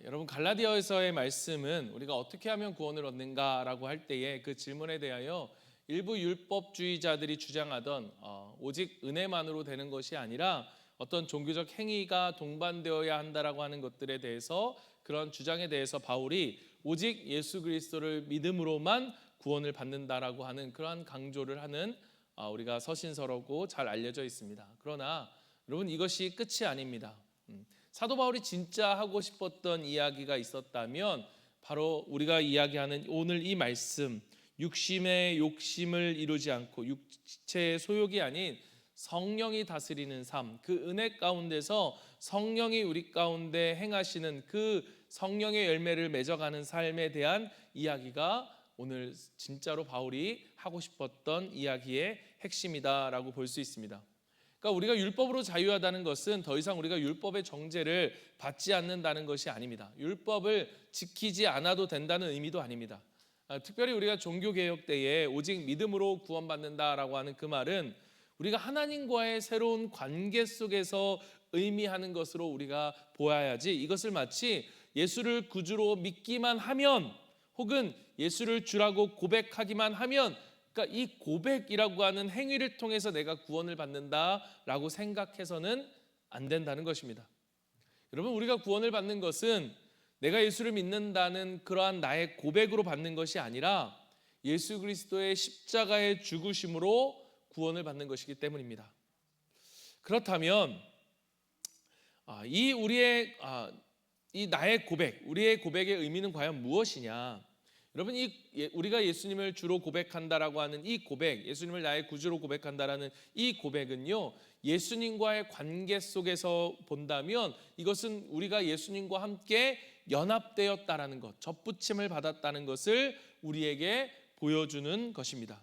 여러분 갈라디아서의 말씀은 우리가 어떻게 하면 구원을 얻는가라고 할 때에 그 질문에 대하여 일부 율법주의자들이 주장하던 오직 은혜만으로 되는 것이 아니라 어떤 종교적 행위가 동반되어야 한다라고 하는 것들에 대해서 그런 주장에 대해서 바울이 오직 예수 그리스도를 믿음으로만 구원을 받는다라고 하는 그러한 강조를 하는 우리가 서신서라고 잘 알려져 있습니다. 그러나 여러분 이것이 끝이 아닙니다. 사도 바울이 진짜 하고 싶었던 이야기가 있었다면 바로 우리가 이야기하는 오늘 이 말씀, 육심의 욕심을 이루지 않고 육체의 소욕이 아닌 성령이 다스리는 삶, 그 은혜 가운데서 성령이 우리 가운데 행하시는 그 성령의 열매를 맺어가는 삶에 대한 이야기가 오늘 진짜로 바울이 하고 싶었던 이야기의 핵심이다라고 볼 수 있습니다. 그러니까 우리가 율법으로 자유하다는 것은 더 이상 우리가 율법의 정죄를 받지 않는다는 것이 아닙니다. 율법을 지키지 않아도 된다는 의미도 아닙니다. 특별히 우리가 종교개혁 때에 오직 믿음으로 구원받는다라고 하는 그 말은 우리가 하나님과의 새로운 관계 속에서 의미하는 것으로 우리가 보아야지, 이것을 마치 예수를 구주로 믿기만 하면 혹은 예수를 주라고 고백하기만 하면, 그러니까 이 고백이라고 하는 행위를 통해서 내가 구원을 받는다라고 생각해서는 안 된다는 것입니다. 여러분, 우리가 구원을 받는 것은 내가 예수를 믿는다는 그러한 나의 고백으로 받는 것이 아니라 예수 그리스도의 십자가의 죽으심으로 구원을 받는 것이기 때문입니다. 그렇다면 이 나의 고백, 우리의 고백의 의미는 과연 무엇이냐? 여러분, 우리가 예수님을 주로 고백한다라고 하는 이 고백, 예수님을 나의 구주로 고백한다라는 이 고백은요, 예수님과의 관계 속에서 본다면 이것은 우리가 예수님과 함께 연합되었다라는 것, 접붙임을 받았다는 것을 우리에게 보여주는 것입니다.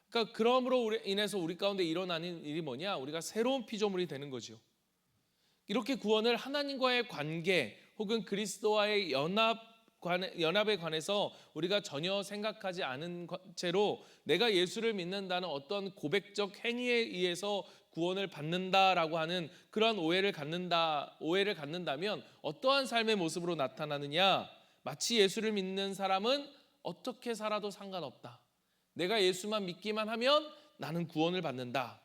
그러니까 그러므로 인해서 우리 가운데 일어나는 일이 뭐냐? 우리가 새로운 피조물이 되는 거죠. 이렇게 구원을 하나님과의 관계 혹은 그리스도와의 연합에 관해서 우리가 전혀 생각하지 않은 채로 내가 예수를 믿는다는 어떤 고백적 행위에 의해서 구원을 받는다라고 하는 그러한 오해를 갖는다면 어떠한 삶의 모습으로 나타나느냐? 마치 예수를 믿는 사람은 어떻게 살아도 상관없다. 내가 예수만 믿기만 하면 나는 구원을 받는다.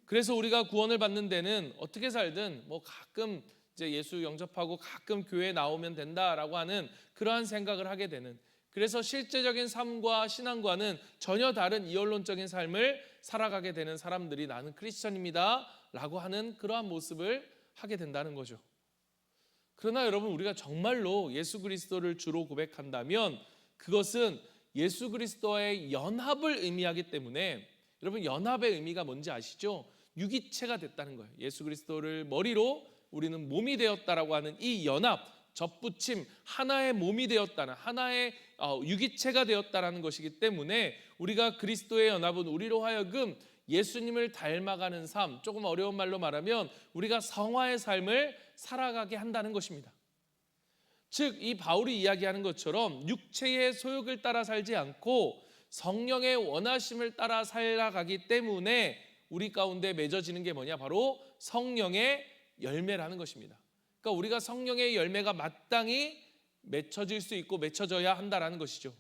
그래서 우리가 구원을 받는 데는 어떻게 살든 가끔 이제 예수 영접하고 가끔 교회에 나오면 된다라고 하는 그러한 생각을 하게 되는, 그래서 실제적인 삶과 신앙과는 전혀 다른 이언론적인 삶을 살아가게 되는 사람들이 나는 크리스천입니다 라고 하는 그러한 모습을 하게 된다는 거죠. 그러나 여러분, 우리가 정말로 예수 그리스도를 주로 고백한다면 그것은 예수 그리스도와의 연합을 의미하기 때문에, 여러분 연합의 의미가 뭔지 아시죠? 유기체가 됐다는 거예요. 예수 그리스도를 머리로 우리는 몸이 되었다라고 하는 이 연합, 접붙임, 하나의 몸이 되었다는, 하나의 유기체가 되었다라는 것이기 때문에 우리가 그리스도의 연합은 우리로 하여금 예수님을 닮아가는 삶, 조금 어려운 말로 말하면 우리가 성화의 삶을 살아가게 한다는 것입니다. 즉, 이 바울이 이야기하는 것처럼 육체의 소욕을 따라 살지 않고 성령의 원하심을 따라 살아가기 때문에 우리 가운데 맺어지는 게 뭐냐? 바로 성령의 열매라는 것입니다. 그러니까 우리가 성령의 열매가 마땅히 맺혀질 수 있고 맺혀져야 한다라는 것이죠.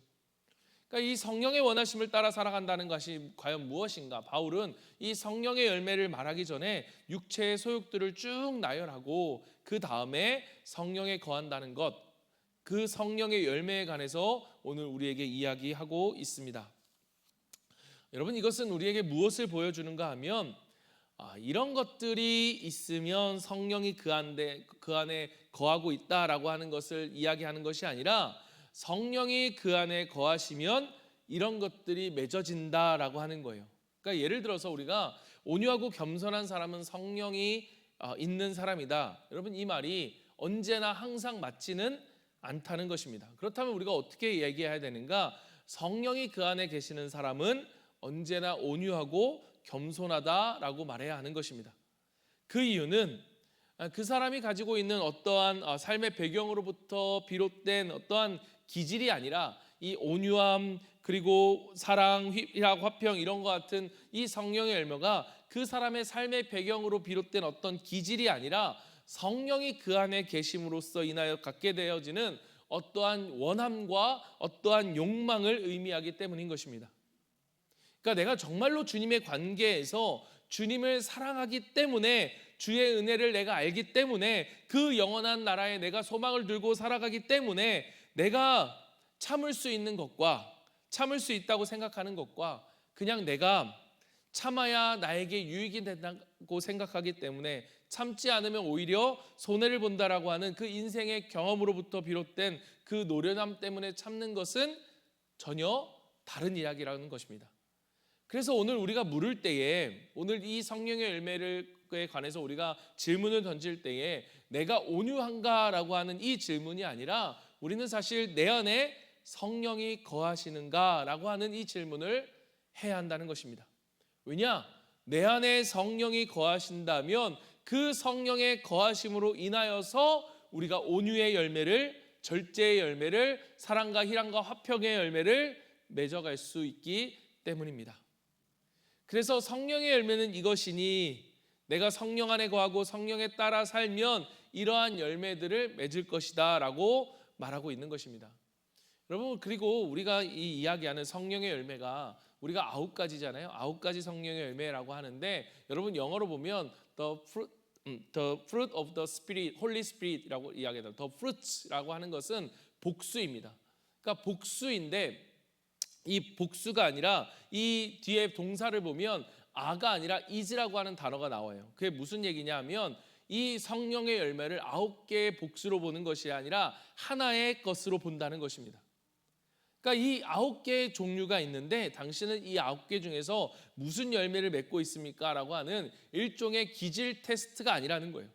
그러니까 이 성령의 원하심을 따라 살아간다는 것이 과연 무엇인가? 바울은 이 성령의 열매를 말하기 전에 육체의 소욕들을 쭉 나열하고 그 다음에 성령에 거한다는 것, 그 성령의 열매에 관해서 오늘 우리에게 이야기하고 있습니다. 여러분, 이것은 우리에게 무엇을 보여주는가 하면 이런 것들이 있으면 성령이 그 안에 거하고 있다라고 하는 것을 이야기하는 것이 아니라 성령이 그 안에 거하시면 이런 것들이 맺어진다라고 하는 거예요. 그러니까 예를 들어서 우리가 온유하고 겸손한 사람은 성령이 있는 사람이다. 여러분, 이 말이 언제나 항상 맞지는 않다는 것입니다. 그렇다면 우리가 어떻게 얘기해야 되는가? 성령이 그 안에 계시는 사람은 언제나 온유하고 겸손하다라고 말해야 하는 것입니다. 그 이유는 그 사람이 가지고 있는 어떠한 삶의 배경으로부터 비롯된 어떠한 기질이 아니라 이 온유함, 그리고 사랑, 희락, 화평 이런 것 같은 이 성령의 열매가 그 사람의 삶의 배경으로 비롯된 어떤 기질이 아니라 성령이 그 안에 계심으로써 인하여 갖게 되어지는 어떠한 원함과 어떠한 욕망을 의미하기 때문인 것입니다. 그러니까 내가 정말로 주님의 관계에서 주님을 사랑하기 때문에, 주의 은혜를 내가 알기 때문에, 그 영원한 나라에 내가 소망을 들고 살아가기 때문에 내가 참을 수 있는 것과, 참을 수 있다고 생각하는 것과, 그냥 내가 참아야 나에게 유익이 된다고 생각하기 때문에 참지 않으면 오히려 손해를 본다라고 하는 그 인생의 경험으로부터 비롯된 그 노련함 때문에 참는 것은 전혀 다른 이야기라는 것입니다. 그래서 오늘 우리가 물을 때에, 오늘 이 성령의 열매에 관해서 우리가 질문을 던질 때에 내가 온유한가라고 하는 이 질문이 아니라, 우리는 사실 내 안에 성령이 거하시는가라고 하는 이 질문을 해야 한다는 것입니다. 왜냐? 내 안에 성령이 거하신다면 그 성령의 거하심으로 인하여서 우리가 온유의 열매를, 절제의 열매를, 사랑과 희락과 화평의 열매를 맺어갈 수 있기 때문입니다. 그래서 성령의 열매는 이것이니 내가 성령 안에 거하고 성령에 따라 살면 이러한 열매들을 맺을 것이다 라고 말하고 있는 것입니다. 여러분, 그리고 우리가 이 이야기하는 성령의 열매가 우리가 9가지잖아요. 9가지 성령의 열매라고 하는데, 여러분 영어로 보면 the fruit of the Spirit, Holy Spirit이라고 이야기합니다. The fruits라고 하는 것은 복수입니다. 그러니까 복수인데, 이 복수가 아니라 이 뒤에 동사를 보면 아가 아니라 is라고 하는 단어가 나와요. 그게 무슨 얘기냐 하면, 이 성령의 열매를 9개의 복수로 보는 것이 아니라 하나의 것으로 본다는 것입니다. 그러니까 이 9개의 종류가 있는데, 당신은 이 9개 중에서 무슨 열매를 맺고 있습니까? 라고 하는 일종의 기질 테스트가 아니라는 거예요.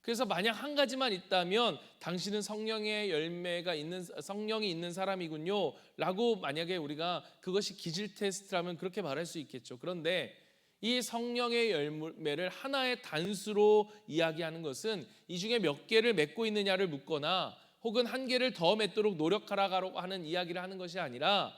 그래서 만약 한 가지만 있다면 당신은 성령의 열매가 있는, 성령이 있는 사람이군요 라고 만약에 우리가 그것이 기질 테스트라면 그렇게 말할 수 있겠죠. 그런데 이 성령의 열매를 하나의 단수로 이야기하는 것은 이 중에 몇 개를 맺고 있느냐를 묻거나 혹은 한 개를 더 맺도록 노력하라고 하는 이야기를 하는 것이 아니라,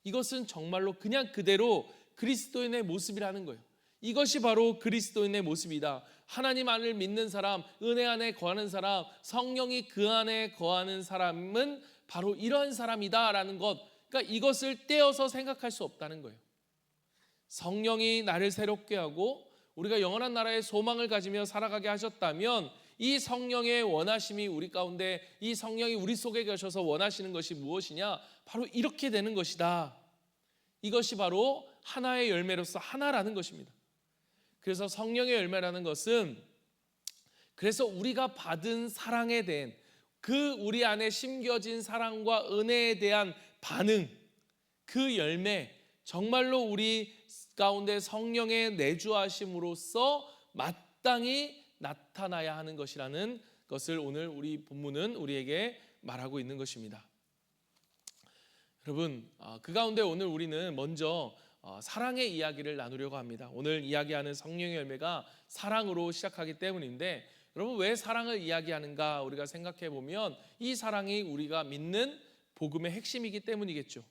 이것은 정말로 그냥 그대로 그리스도인의 모습이라는 거예요. 이것이 바로 그리스도인의 모습이다. 하나님 안을 믿는 사람, 은혜 안에 거하는 사람, 성령이 그 안에 거하는 사람은 바로 이런 사람이다라는 것, 그러니까 이것을 떼어서 생각할 수 없다는 거예요. 성령이 나를 새롭게 하고 우리가 영원한 나라의 소망을 가지며 살아가게 하셨다면, 이 성령의 원하심이 우리 가운데, 이 성령이 우리 속에 계셔서 원하시는 것이 무엇이냐? 바로 이렇게 되는 것이다. 이것이 바로 하나의 열매로서 하나라는 것입니다. 그래서 성령의 열매라는 것은, 그래서 우리가 받은 사랑에 대한, 그 우리 안에 심겨진 사랑과 은혜에 대한 반응, 그 열매, 정말로 우리 가운데 성령의 내주하심으로써 마땅히 나타나야 하는 것이라는 것을 오늘 우리 본문은 우리에게 말하고 있는 것입니다. 여러분, 그 가운데 오늘 우리는 먼저 사랑의 이야기를 나누려고 합니다. 오늘 이야기하는 성령의 열매가 사랑으로 시작하기 때문인데, 여러분 왜 사랑을 이야기하는가 우리가 생각해 보면, 이 사랑이 우리가 믿는 복음의 핵심이기 때문이겠죠.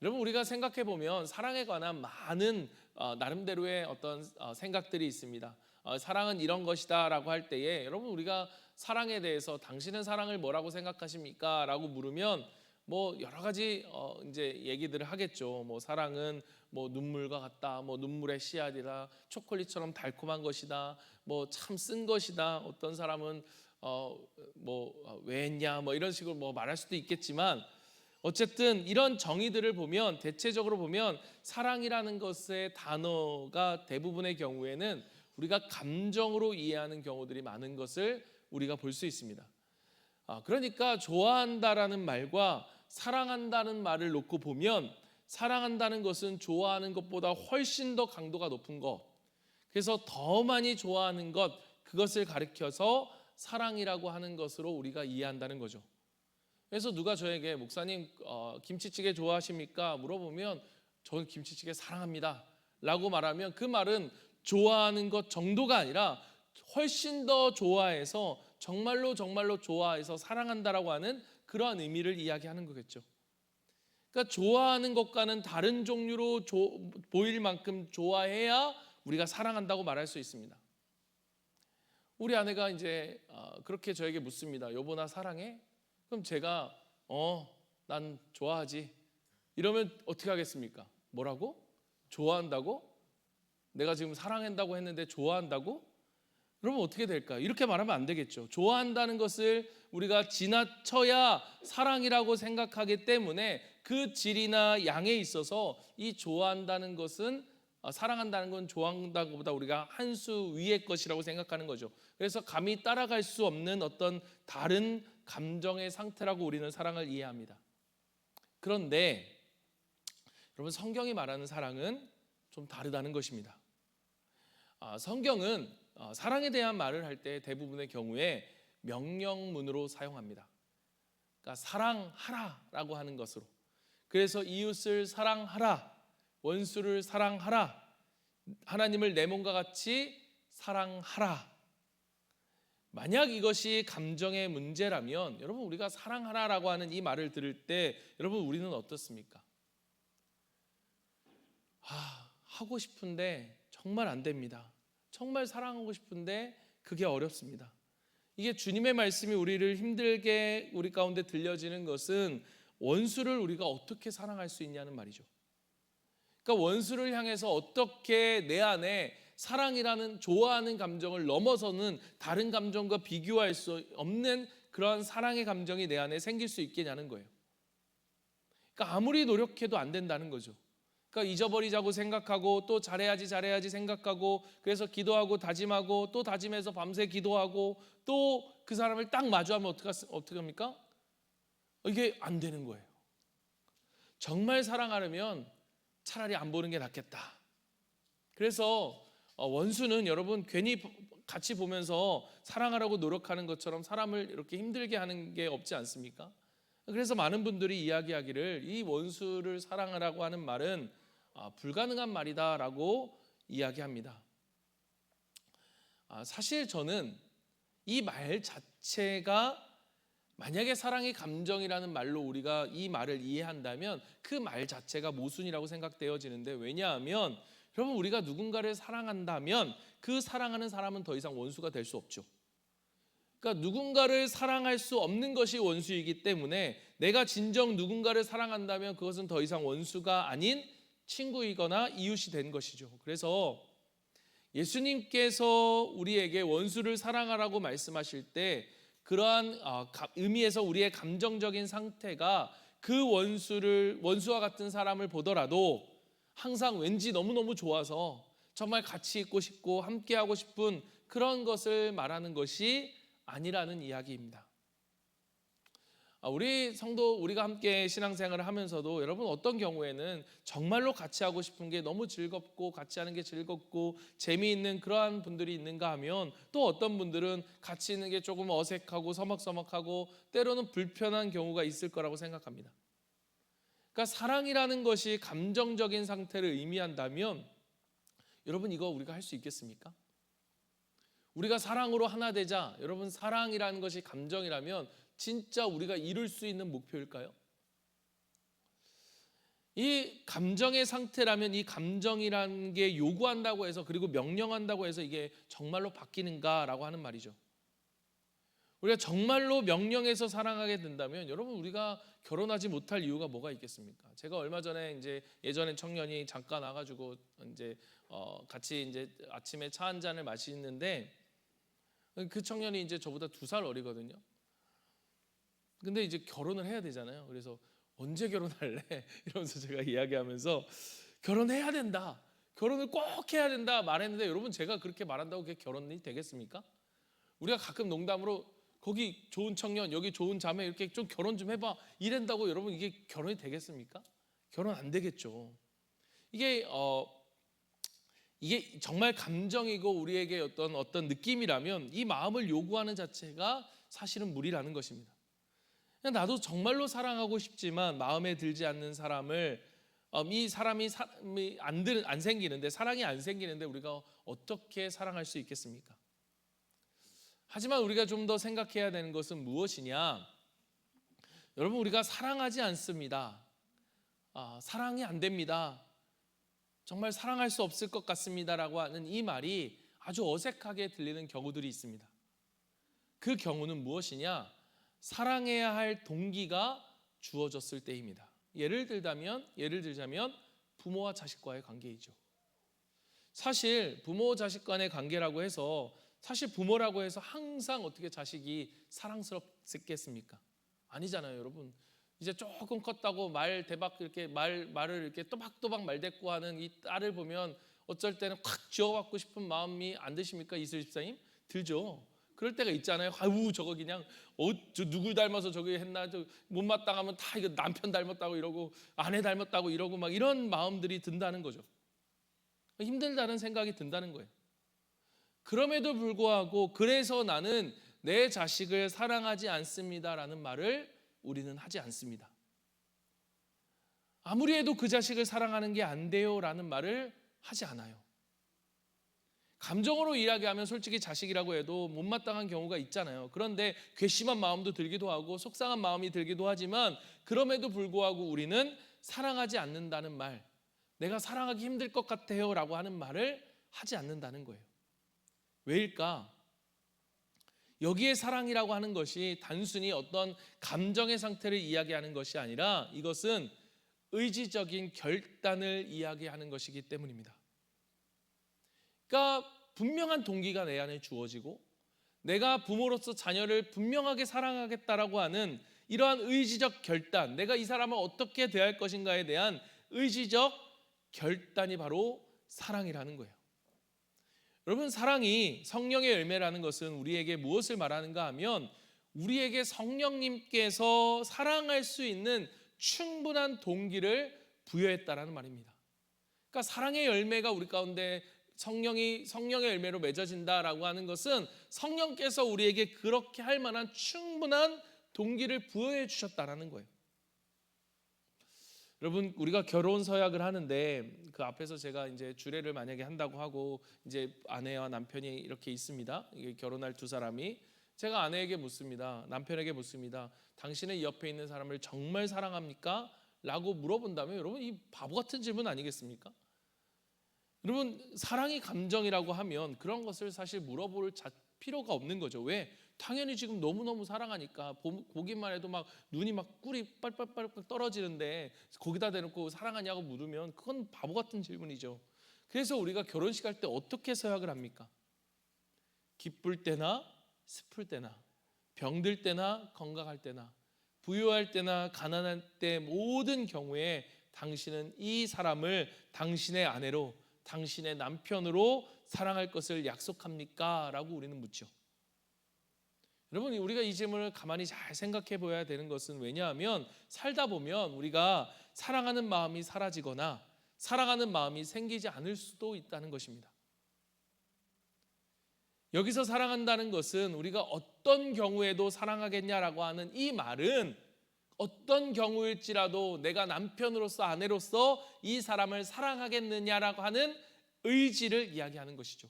여러분, 우리가 생각해 보면 사랑에 관한 많은 나름대로의 어떤 생각들이 있습니다. 사랑은 이런 것이다 라고 할 때에, 여러분 우리가 사랑에 대해서 당신은 사랑을 뭐라고 생각하십니까? 라고 물으면 뭐 여러 가지 이제 얘기들을 하겠죠. 뭐 사랑은 뭐 눈물과 같다, 뭐 눈물의 씨앗이다, 초콜릿처럼 달콤한 것이다, 뭐 참 쓴 것이다. 어떤 사람은 왜 했냐, 뭐 이런 식으로 뭐 말할 수도 있겠지만, 어쨌든 이런 정의들을 보면, 대체적으로 보면 사랑이라는 것의 단어가 대부분의 경우에는 우리가 감정으로 이해하는 경우들이 많은 것을 우리가 볼 수 있습니다. 그러니까 좋아한다라는 말과 사랑한다는 말을 놓고 보면, 사랑한다는 것은 좋아하는 것보다 훨씬 더 강도가 높은 것, 그래서 더 많이 좋아하는 것, 그것을 가리켜서 사랑이라고 하는 것으로 우리가 이해한다는 거죠. 그래서 누가 저에게 목사님 김치찌개 좋아하십니까? 물어보면 저는 김치찌개 사랑합니다 라고 말하면, 그 말은 좋아하는 것 정도가 아니라 훨씬 더 좋아해서, 정말로 좋아해서 사랑한다라고 하는 그러한 의미를 이야기하는 거겠죠. 그러니까 좋아하는 것과는 다른 종류로 보일 만큼 좋아해야 우리가 사랑한다고 말할 수 있습니다. 우리 아내가 이제 그렇게 저에게 묻습니다. 여보 나 사랑해? 그럼 제가 난 좋아하지. 이러면 어떻게 하겠습니까? 뭐라고? 좋아한다고? 내가 지금 사랑한다고 했는데 좋아한다고? 그러면 어떻게 될까요? 이렇게 말하면 안 되겠죠. 좋아한다는 것을 우리가 지나쳐야 사랑이라고 생각하기 때문에 그 질이나 양에 있어서 이 좋아한다는 것은 사랑한다는 건 좋아한다는 것보다 우리가 한 수 위의 것이라고 생각하는 거죠. 그래서 감히 따라갈 수 없는 어떤 다른 감정의 상태라고 우리는 사랑을 이해합니다. 그런데 여러분 성경이 말하는 사랑은 좀 다르다는 것입니다. 성경은 사랑에 대한 말을 할 때 대부분의 경우에 명령문으로 사용합니다. 그러니까 사랑하라라고 하는 것으로. 그래서 이웃을 사랑하라, 원수를 사랑하라, 하나님을 내 몸과 같이 사랑하라. 만약 이것이 감정의 문제라면 여러분 우리가 사랑하라라고 하는 이 말을 들을 때 여러분 우리는 어떻습니까? 하고 싶은데 정말 안 됩니다. 정말 사랑하고 싶은데 그게 어렵습니다. 이게 주님의 말씀이 우리를 힘들게 우리 가운데 들려지는 것은 원수를 우리가 어떻게 사랑할 수 있냐는 말이죠. 그러니까 원수를 향해서 어떻게 내 안에 사랑이라는 좋아하는 감정을 넘어서는 다른 감정과 비교할 수 없는 그런 사랑의 감정이 내 안에 생길 수 있겠냐는 거예요. 그러니까 아무리 노력해도 안 된다는 거죠. 그러니까 잊어버리자고 생각하고 또 잘해야지 생각하고 그래서 기도하고 다짐하고 또 다짐해서 밤새 기도하고 또 그 사람을 딱 마주하면 어떻게 합니까? 이게 안 되는 거예요. 정말 사랑하려면 차라리 안 보는 게 낫겠다. 그래서 원수는 여러분 괜히 같이 보면서 사랑하라고 노력하는 것처럼 사람을 이렇게 힘들게 하는 게 없지 않습니까? 그래서 많은 분들이 이야기하기를 이 원수를 사랑하라고 하는 말은 불가능한 말이다라고 이야기합니다. 사실 저는 이 말 자체가 만약에 사랑의 감정이라는 말로 우리가 이 말을 이해한다면 그 말 자체가 모순이라고 생각되어지는데 왜냐하면 여러분 우리가 누군가를 사랑한다면 그 사랑하는 사람은 더 이상 원수가 될 수 없죠. 그러니까 누군가를 사랑할 수 없는 것이 원수이기 때문에 내가 진정 누군가를 사랑한다면 그것은 더 이상 원수가 아닌 친구이거나 이웃이 된 것이죠. 그래서 예수님께서 우리에게 원수를 사랑하라고 말씀하실 때 그러한 의미에서 우리의 감정적인 상태가 그 원수와 같은 사람을 보더라도 항상 왠지 너무너무 좋아서 정말 같이 있고 싶고 함께하고 싶은 그런 것을 말하는 것이 아니라는 이야기입니다. 우리 성도 우리가 함께 신앙생활을 하면서도 여러분 어떤 경우에는 정말로 같이 하고 싶은 게 너무 즐겁고 같이 하는 게 즐겁고 재미있는 그러한 분들이 있는가 하면 또 어떤 분들은 같이 있는 게 조금 어색하고 서먹서먹하고 때로는 불편한 경우가 있을 거라고 생각합니다. 그러니까 사랑이라는 것이 감정적인 상태를 의미한다면 여러분 이거 우리가 할 수 있겠습니까? 우리가 사랑으로 하나 되자. 여러분 사랑이라는 것이 감정이라면 진짜 우리가 이룰 수 있는 목표일까요? 이 감정의 상태라면 이 감정이라는 게 요구한다고 해서 그리고 명령한다고 해서 이게 정말로 바뀌는가라고 하는 말이죠. 우리가 정말로 명령해서 사랑하게 된다면 여러분 우리가 결혼하지 못할 이유가 뭐가 있겠습니까? 제가 얼마 전에 예전에 청년이 잠깐 와가지고 같이 아침에 차 한 잔을 마시는데 그 청년이 이제 저보다 2살 어리거든요. 근데 이제 결혼을 해야 되잖아요. 그래서 언제 결혼할래? 이러면서 제가 이야기하면서 결혼해야 된다. 결혼을 꼭 해야 된다 말했는데 여러분 제가 그렇게 말한다고 그게 결혼이 되겠습니까? 우리가 가끔 농담으로 거기 좋은 청년 여기 좋은 자매 이렇게 좀 결혼 좀 해봐 이런다고 여러분 이게 결혼이 되겠습니까? 결혼 안 되겠죠. 이게 정말 감정이고 우리에게 어떤 느낌이라면 이 마음을 요구하는 자체가 사실은 무리라는 것입니다. 나도 정말로 사랑하고 싶지만 마음에 들지 않는 사람을 이 사람이 안 생기는데 사랑이 안 생기는데 우리가 어떻게 사랑할 수 있겠습니까? 하지만 우리가 좀 더 생각해야 되는 것은 무엇이냐? 여러분 우리가 사랑하지 않습니다. 사랑이 안 됩니다. 정말 사랑할 수 없을 것 같습니다라고 하는 이 말이 아주 어색하게 들리는 경우들이 있습니다. 그 경우는 무엇이냐? 사랑해야 할 동기가 주어졌을 때입니다. 예를 들자면 부모와 자식과의 관계이죠. 사실 부모 자식 간의 관계라고 해서 사실 부모라고 해서 항상 어떻게 자식이 사랑스럽겠습니까? 아니잖아요, 여러분. 이제 조금 컸다고 말 대박 이렇게 말을 이렇게 또박또박 말대꾸하는 이 딸을 보면 어쩔 때는 확 쥐어받고 싶은 마음이 안 드십니까, 이슬 집사님? 들죠. 그럴 때가 있잖아요. 아우 저거 그냥 저 누굴 닮아서 저기 했나, 저 못마땅하면 다 이거 남편 닮았다고 이러고 아내 닮았다고 이러고 막 이런 마음들이 든다는 거죠. 힘들다는 생각이 든다는 거예요. 그럼에도 불구하고 그래서 나는 내 자식을 사랑하지 않습니다라는 말을 우리는 하지 않습니다. 아무리 해도 그 자식을 사랑하는 게 안 돼요라는 말을 하지 않아요. 감정으로 이야기하면 솔직히 자식이라고 해도 못마땅한 경우가 있잖아요. 그런데 괘씸한 마음도 들기도 하고 속상한 마음이 들기도 하지만 그럼에도 불구하고 우리는 사랑하지 않는다는 말, 내가 사랑하기 힘들 것 같아요 라고 하는 말을 하지 않는다는 거예요. 왜일까? 여기에 사랑이라고 하는 것이 단순히 어떤 감정의 상태를 이야기하는 것이 아니라 이것은 의지적인 결단을 이야기하는 것이기 때문입니다. 그러니까 분명한 동기가 내 안에 주어지고 내가 부모로서 자녀를 분명하게 사랑하겠다라고 하는 이러한 의지적 결단, 내가 이 사람을 어떻게 대할 것인가에 대한 의지적 결단이 바로 사랑이라는 거예요. 여러분, 사랑이 성령의 열매라는 것은 우리에게 무엇을 말하는가 하면 우리에게 성령님께서 사랑할 수 있는 충분한 동기를 부여했다라는 말입니다. 그러니까 사랑의 열매가 우리 가운데 성령의 열매로 맺어진다라고 하는 것은 성령께서 우리에게 그렇게 할 만한 충분한 동기를 부여해 주셨다라는 거예요. 여러분, 우리가 결혼 서약을 하는데 그 앞에서 제가 이제 주례를 만약에 한다고 하고 이제 아내와 남편이 이렇게 있습니다. 이게 결혼할 두 사람이, 제가 아내에게 묻습니다. 남편에게 묻습니다. 당신은 옆에 있는 사람을 정말 사랑합니까? 라고 물어본다면 여러분, 이 바보 같은 질문 아니겠습니까? 여러분, 사랑이 감정이라고 하면 그런 것을 사실 물어볼 필요가 없는 거죠. 왜? 당연히 지금 너무너무 사랑하니까 보기만 해도 막 눈이 막 꿀이 빨빨빨 떨어지는데 거기다 대놓고 사랑하냐고 물으면 그건 바보 같은 질문이죠. 그래서 우리가 결혼식 할 때 어떻게 서약을 합니까? 기쁠 때나 슬플 때나, 병들 때나 건강할 때나, 부유할 때나 가난할 때 모든 경우에 당신은 이 사람을 당신의 아내로, 당신의 남편으로 사랑할 것을 약속합니까? 라고 우리는 묻죠. 여러분, 우리가 이 질문을 가만히 잘 생각해 보아야 되는 것은, 왜냐하면 살다 보면 우리가 사랑하는 마음이 사라지거나 사랑하는 마음이 생기지 않을 수도 있다는 것입니다. 여기서 사랑한다는 것은 우리가 어떤 경우에도 사랑하겠냐라고 하는 이 말은 어떤 경우일지라도 내가 남편으로서 아내로서 이 사람을 사랑하겠느냐라고 하는 의지를 이야기하는 것이죠.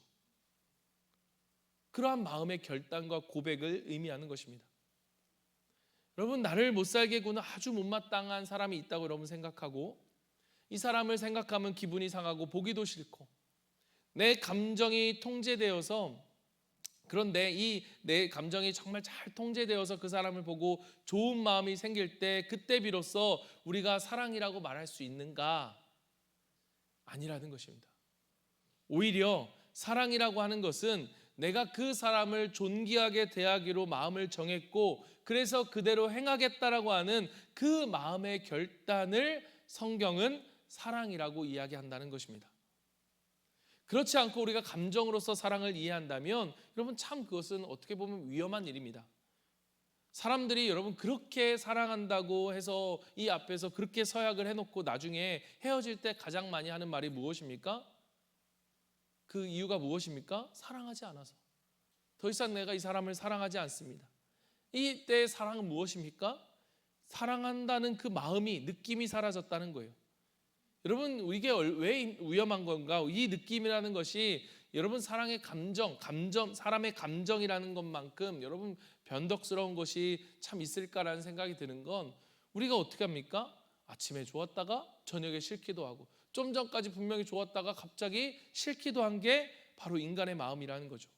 그러한 마음의 결단과 고백을 의미하는 것입니다. 여러분, 나를 못 살게 구는 아주 못마땅한 사람이 있다고 여러분 생각하고, 이 사람을 생각하면 기분이 상하고 보기도 싫고 내 감정이 통제되어서, 그런데 이 내 감정이 정말 잘 통제되어서 그 사람을 보고 좋은 마음이 생길 때 그때 비로소 우리가 사랑이라고 말할 수 있는가? 아니라는 것입니다. 오히려 사랑이라고 하는 것은 내가 그 사람을 존귀하게 대하기로 마음을 정했고 그래서 그대로 행하겠다라고 하는 그 마음의 결단을 성경은 사랑이라고 이야기한다는 것입니다. 그렇지 않고 우리가 감정으로서 사랑을 이해한다면 여러분, 참 그것은 어떻게 보면 위험한 일입니다. 사람들이 여러분 그렇게 사랑한다고 해서 이 앞에서 그렇게 서약을 해놓고 나중에 헤어질 때 가장 많이 하는 말이 무엇입니까? 그 이유가 무엇입니까? 사랑하지 않아서. 더 이상 내가 이 사람을 사랑하지 않습니다. 이때의 사랑은 무엇입니까? 사랑한다는 그 마음이, 느낌이 사라졌다는 거예요. 여러분, 이게 왜 위험한 건가? 이 느낌이라는 것이 여러분 사랑의 감정, 사람의 감정이라는 것만큼 여러분 변덕스러운 것이 참 있을까라는 생각이 드는 건, 우리가 어떻게 합니까? 아침에 좋았다가 저녁에 싫기도 하고 좀 전까지 분명히 좋았다가 갑자기 싫기도 한 게 바로 인간의 마음이라는 거죠.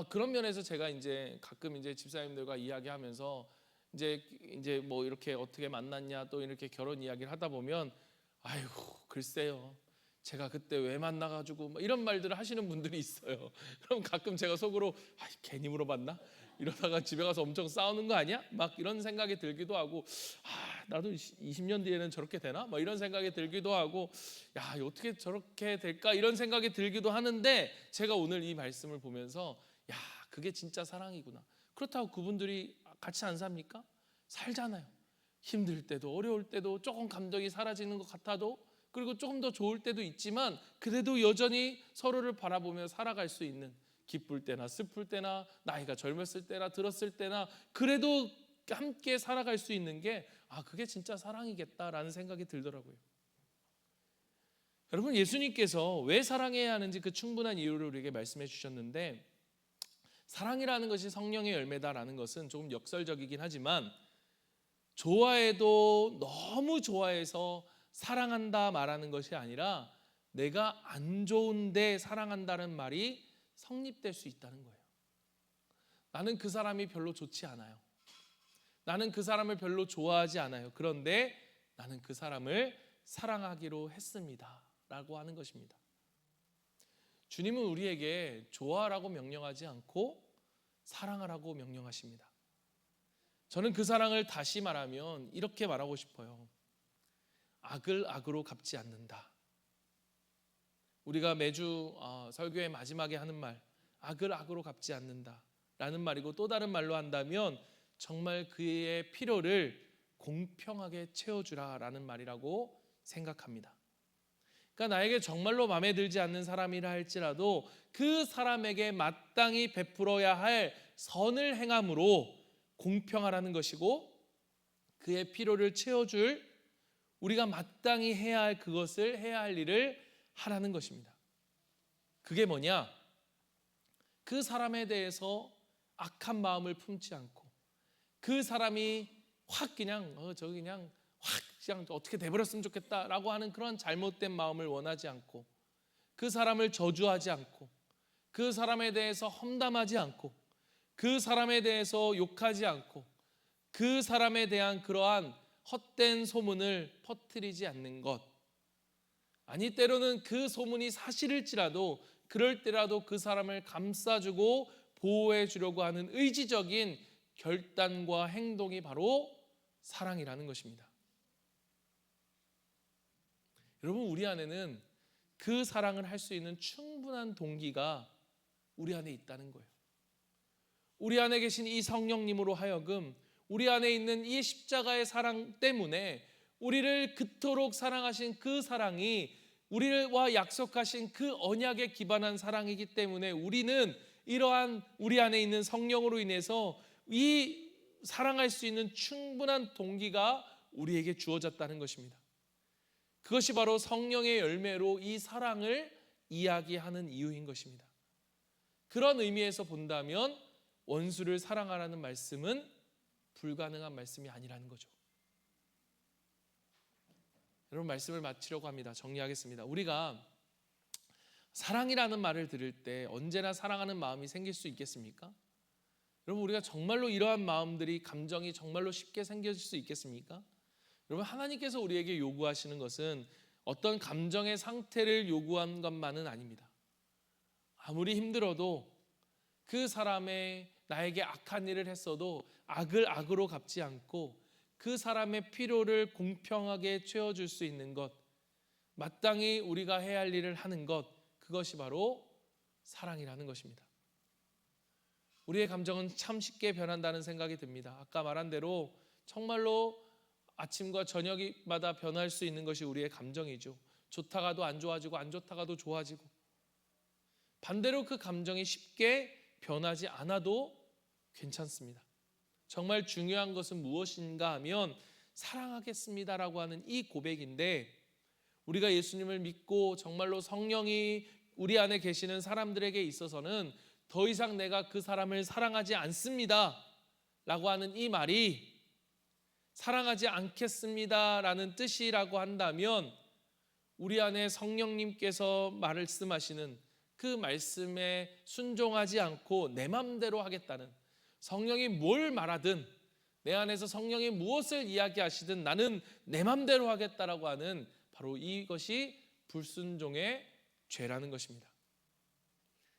그런 면에서 제가 이제 가끔 이제 집사님들과 이야기하면서 이제 뭐 이렇게 어떻게 만났냐, 또 이렇게 결혼 이야기를 하다 보면 아이고 글쎄요, 제가 그때 왜 만나가지고 뭐 이런 말들을 하시는 분들이 있어요. 그럼 가끔 제가 속으로 괜히 물어봤나? 이러다가 집에 가서 엄청 싸우는 거 아니야? 막 이런 생각이 들기도 하고, 나도 20년 뒤에는 저렇게 되나? 막 이런 생각이 들기도 하고, 야 어떻게 저렇게 될까? 이런 생각이 들기도 하는데, 제가 오늘 이 말씀을 보면서 야 그게 진짜 사랑이구나. 그렇다고 그분들이 같이 안 삽니까? 살잖아요. 힘들 때도 어려울 때도 조금 감정이 사라지는 것 같아도, 그리고 조금 더 좋을 때도 있지만 그래도 여전히 서로를 바라보며 살아갈 수 있는, 기쁠 때나 슬플 때나 나이가 젊었을 때나 들었을 때나 그래도 함께 살아갈 수 있는 게 그게 진짜 사랑이겠다라는 생각이 들더라고요. 여러분, 예수님께서 왜 사랑해야 하는지 그 충분한 이유를 우리에게 말씀해 주셨는데, 사랑이라는 것이 성령의 열매다라는 것은 조금 역설적이긴 하지만, 좋아해도 너무 좋아해서 사랑한다 말하는 것이 아니라 내가 안 좋은데 사랑한다는 말이 성립될 수 있다는 거예요. 나는 그 사람이 별로 좋지 않아요. 나는 그 사람을 별로 좋아하지 않아요. 그런데 나는 그 사람을 사랑하기로 했습니다 라고 하는 것입니다. 주님은 우리에게 좋아하라고 명령하지 않고 사랑하라고 명령하십니다. 저는 그 사랑을 다시 말하면 이렇게 말하고 싶어요. 악을 악으로 갚지 않는다. 우리가 매주 설교의 마지막에 하는 말, 악을 악으로 갚지 않는다 라는 말이고, 또 다른 말로 한다면 정말 그의 필요를 공평하게 채워주라 라는 말이라고 생각합니다. 그러니까 나에게 정말로 마음에 들지 않는 사람이라 할지라도 그 사람에게 마땅히 베풀어야 할 선을 행함으로 공평하라는 것이고, 그의 필요를 채워줄, 우리가 마땅히 해야 할 그것을 해야 할 일을 하라는 것입니다. 그게 뭐냐? 그 사람에 대해서 악한 마음을 품지 않고, 그 사람이 확 그냥 그냥 어떻게 돼버렸으면 좋겠다라고 하는 그런 잘못된 마음을 원하지 않고, 그 사람을 저주하지 않고, 그 사람에 대해서 험담하지 않고, 그 사람에 대해서 욕하지 않고, 그 사람에 대한 그러한 헛된 소문을 퍼뜨리지 않는 것. 아니 때로는 그 소문이 사실일지라도 그럴 때라도 그 사람을 감싸주고 보호해 주려고 하는 의지적인 결단과 행동이 바로 사랑이라는 것입니다. 여러분, 우리 안에는 그 사랑을 할 수 있는 충분한 동기가 우리 안에 있다는 거예요. 우리 안에 계신 이 성령님으로 하여금 우리 안에 있는 이 십자가의 사랑 때문에 우리를 그토록 사랑하신 그 사랑이, 우리와 약속하신 그 언약에 기반한 사랑이기 때문에 우리는 이러한 우리 안에 있는 성령으로 인해서 이 사랑할 수 있는 충분한 동기가 우리에게 주어졌다는 것입니다. 그것이 바로 성령의 열매로 이 사랑을 이야기하는 이유인 것입니다. 그런 의미에서 본다면 원수를 사랑하라는 말씀은 불가능한 말씀이 아니라는 거죠. 여러분, 말씀을 마치려고 합니다. 정리하겠습니다. 우리가 사랑이라는 말을 들을 때 언제나 사랑하는 마음이 생길 수 있겠습니까? 여러분, 우리가 정말로 이러한 마음들이, 감정이 정말로 쉽게 생길 수 있겠습니까? 여러분, 하나님께서 우리에게 요구하시는 것은 어떤 감정의 상태를 요구한 것만은 아닙니다. 아무리 힘들어도 그 사람의 나에게 악한 일을 했어도 악을 악으로 갚지 않고 그 사람의 필요를 공평하게 채워줄 수 있는 것, 마땅히 우리가 해야 할 일을 하는 것, 그것이 바로 사랑이라는 것입니다. 우리의 감정은 참 쉽게 변한다는 생각이 듭니다. 아까 말한 대로 정말로 아침과 저녁마다 변할 수 있는 것이 우리의 감정이죠. 좋다가도 안 좋아지고 안 좋다가도 좋아지고, 반대로 그 감정이 쉽게 변하지 않아도 괜찮습니다. 정말 중요한 것은 무엇인가 하면 사랑하겠습니다라고 하는 이 고백인데, 우리가 예수님을 믿고 정말로 성령이 우리 안에 계시는 사람들에게 있어서는 더 이상 내가 그 사람을 사랑하지 않습니다 라고 하는 이 말이 사랑하지 않겠습니다 라는 뜻이라고 한다면, 우리 안에 성령님께서 말씀하시는 그 말씀에 순종하지 않고 내 맘대로 하겠다는, 성령이 뭘 말하든 내 안에서 성령이 무엇을 이야기하시든 나는 내 맘대로 하겠다라고 하는 바로 이것이 불순종의 죄라는 것입니다.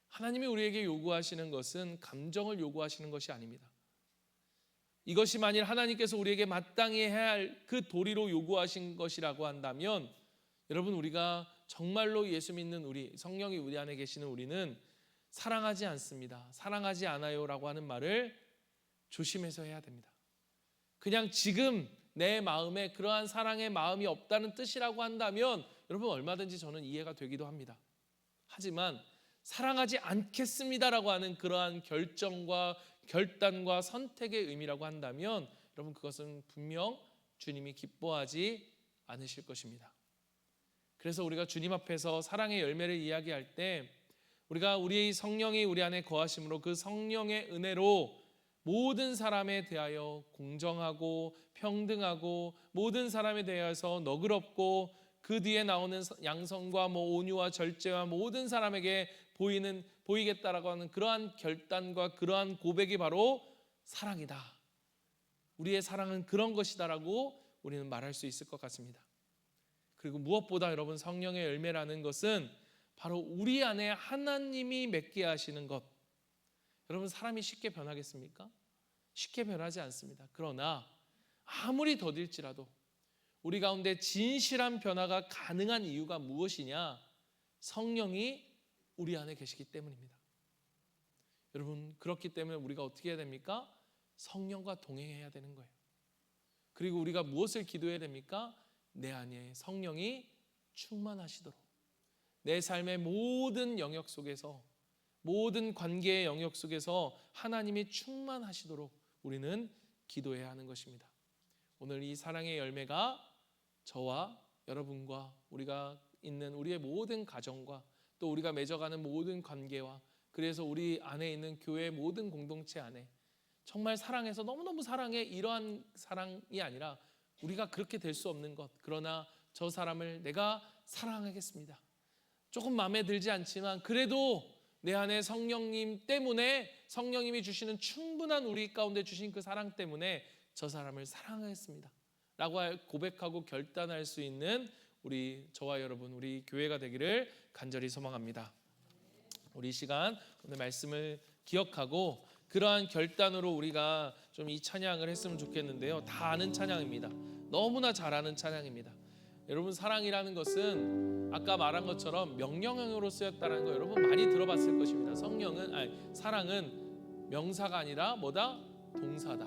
하나님이 우리에게 요구하시는 것은 감정을 요구하시는 것이 아닙니다. 이것이 만일 하나님께서 우리에게 마땅히 해야 할 그 도리로 요구하신 것이라고 한다면, 여러분, 우리가 정말로 예수 믿는 우리, 성령이 우리 안에 계시는 우리는 사랑하지 않습니다, 사랑하지 않아요 라고 하는 말을 조심해서 해야 됩니다. 그냥 지금 내 마음에 그러한 사랑의 마음이 없다는 뜻이라고 한다면 여러분, 얼마든지 저는 이해가 되기도 합니다. 하지만 사랑하지 않겠습니다라고 하는 그러한 결정과 결단과 선택의 의미라고 한다면 여러분, 그것은 분명 주님이 기뻐하지 않으실 것입니다. 그래서 우리가 주님 앞에서 사랑의 열매를 이야기할 때 우리가 우리의 성령이 우리 안에 거하심으로 그 성령의 은혜로 모든 사람에 대하여 공정하고 평등하고 모든 사람에 대해서 너그럽고 그 뒤에 나오는 양성과 온유와 절제와 모든 사람에게 보이겠다라고 하는 그러한 결단과 그러한 고백이 바로 사랑이다. 우리의 사랑은 그런 것이다라고 우리는 말할 수 있을 것 같습니다. 그리고 무엇보다 여러분, 성령의 열매라는 것은 바로 우리 안에 하나님이 맺게 하시는 것. 여러분, 사람이 쉽게 변하겠습니까? 쉽게 변하지 않습니다. 그러나 아무리 더딜지라도 우리 가운데 진실한 변화가 가능한 이유가 무엇이냐? 성령이 우리 안에 계시기 때문입니다. 여러분, 그렇기 때문에 우리가 어떻게 해야 됩니까? 성령과 동행해야 되는 거예요. 그리고 우리가 무엇을 기도해야 됩니까? 내 안에 성령이 충만하시도록, 내 삶의 모든 영역 속에서, 모든 관계의 영역 속에서 하나님이 충만하시도록 우리는 기도해야 하는 것입니다. 오늘 이 사랑의 열매가 저와 여러분과 우리가 있는 우리의 모든 가정과 또 우리가 맺어가는 모든 관계와, 그래서 우리 안에 있는 교회의 모든 공동체 안에 정말 사랑해서 너무너무 사랑해, 이러한 사랑이 아니라 우리가 그렇게 될 수 없는 것, 그러나 저 사람을 내가 사랑하겠습니다. 조금 마음에 들지 않지만 그래도 내 안에 성령님 때문에, 성령님이 주시는 충분한 우리 가운데 주신 그 사랑 때문에 저 사람을 사랑하겠습니다 라고 고백하고 결단할 수 있는 우리, 저와 여러분, 우리 교회가 되기를 간절히 소망합니다. 우리 시간 오늘 말씀을 기억하고 그러한 결단으로 우리가 좀 이 찬양을 했으면 좋겠는데요. 다 아는 찬양입니다. 너무나 잘 아는 찬양입니다. 여러분, 사랑이라는 것은 아까 말한 것처럼 명령형으로 쓰였다는 거 여러분 많이 들어봤을 것입니다. 사랑은 명사가 아니라 뭐다? 동사다.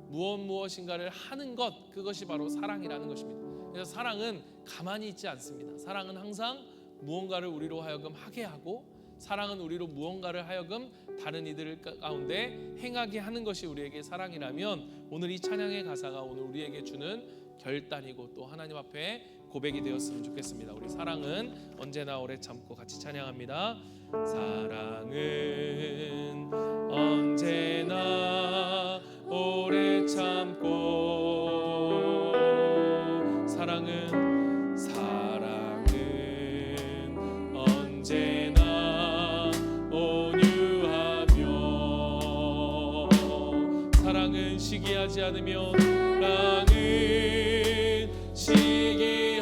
무엇인가를 하는 것, 그것이 바로 사랑이라는 것입니다. 그래서 사랑은 가만히 있지 않습니다. 사랑은 항상 무언가를 우리로 하여금 하게 하고, 사랑은 우리로 무언가를 하여금 다른 이들 가운데 행하게 하는 것이 우리에게 사랑이라면, 오늘 이 찬양의 가사가 오늘 우리에게 주는 결단이고 또 하나님 앞에 고백이 되었으면 좋겠습니다. 우리 사랑은 언제나 오래 참고 같이 찬양합니다. 사랑은 언제나 오래 참고, 사랑은 언제나 온유하며, 사랑은 시기하지 않으며, 사랑은 시기